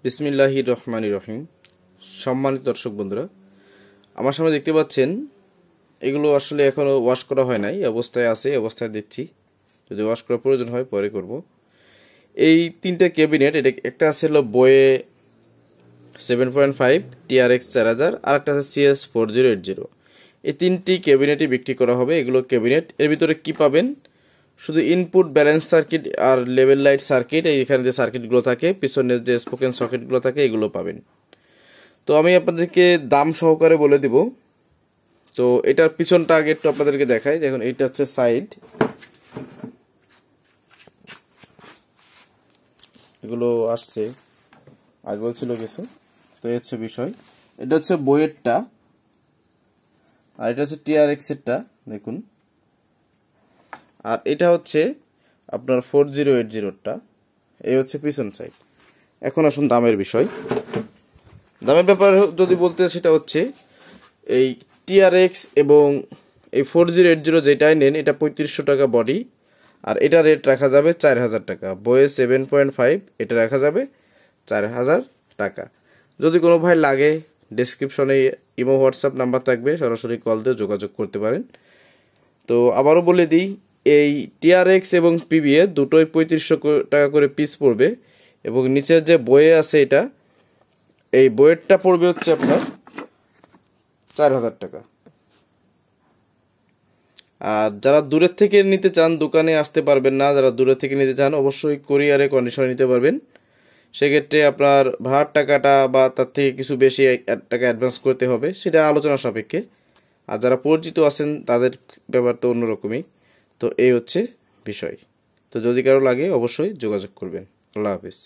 বিসমিল্লাহির রহমানির রহিম। সম্মানিত দর্শক বন্ধুরা, আমার সামনে দেখতে পাচ্ছেন এগুলো আসলে এখনও ওয়াশ করা হয় নাই, অবস্থায় আছে, অবস্থায় দেখছি। যদি ওয়াশ করার প্রয়োজন হয় পরে করব। এই তিনটা ক্যাবিনেট, এটা একটা আছে হলো বয়ে 7.5 TRX 4000, আর একটা আছে CS 4080। এই তিনটি ক্যাবিনেটই বিক্রি করা হবে। এগুলো ক্যাবিনেট, এর ভিতরে কি পাবেন? শুধু ইনপুট ব্যালেন্স সার্কিট আর লেভেল লাইট সার্কিট, এইখানে যে সার্কিটগুলো থাকে, পিছনের যে স্পোকেন সকেটগুলো থাকে, এগুলো পাবেন। তো আমি আপনাদেরকে দাম সহকারে বলে দিব। তো এটার পিছনটা আগে একটু আপনাদেরকে দেখাই। দেখুন, এইটা হচ্ছে সাইড, এগুলো আসছে আগেও ছিল কিছু। তো এই হচ্ছে বিষয়। এটা হচ্ছে বইয়েরটা, আর এটা হচ্ছে TRX এরটা, দেখুন। আর এটা হচ্ছে আপনার 4080টা। এই হচ্ছে পিছন সাইড। এখন আসুন দামের বিষয়। দামের ব্যাপার যদি বলতে, সেটা হচ্ছে এই TRX এবং এই 4080 যেটাই নেন, এটা 3500 টাকা বডি, আর এটা রেট রাখা যাবে 4000 টাকা। বয়ে 7.5, এটা রাখা যাবে 4000 টাকা। যদি কোনো ভাই লাগে, ডেসক্রিপশনে ইমো হোয়াটসঅ্যাপ নাম্বার থাকবে, সরাসরি কল দিয়ে যোগাযোগ করতে পারেন। তো আবারও বলে দিই, এই TRX এবং PVA দুটোই 3500 টাকা করে পিস পড়বে, এবং নিচের যে বয়ে আছে, এটা এই বইয়েরটা পড়বে হচ্ছে আপনার 4000 টাকা। আর যারা দূরের থেকে নিতে চান, দোকানে আসতে পারবেন না, যারা দূরের থেকে নিতে চান অবশ্যই কুরিয়ারে কন্ডিশনে নিতে পারবেন। সেক্ষেত্রে আপনার ভাড়ার টাকাটা বা তার থেকে কিছু বেশি টাকা অ্যাডভান্স করতে হবে, সেটা আলোচনা সাপেক্ষে। আর যারা পরিচিত আছেন তাদের ব্যাপার তো অন্যরকমই। তো এই হচ্ছে বিষয়। তো যদি কারো লাগে অবশ্যই যোগাযোগ করবেন। আল্লাহ হাফিজ।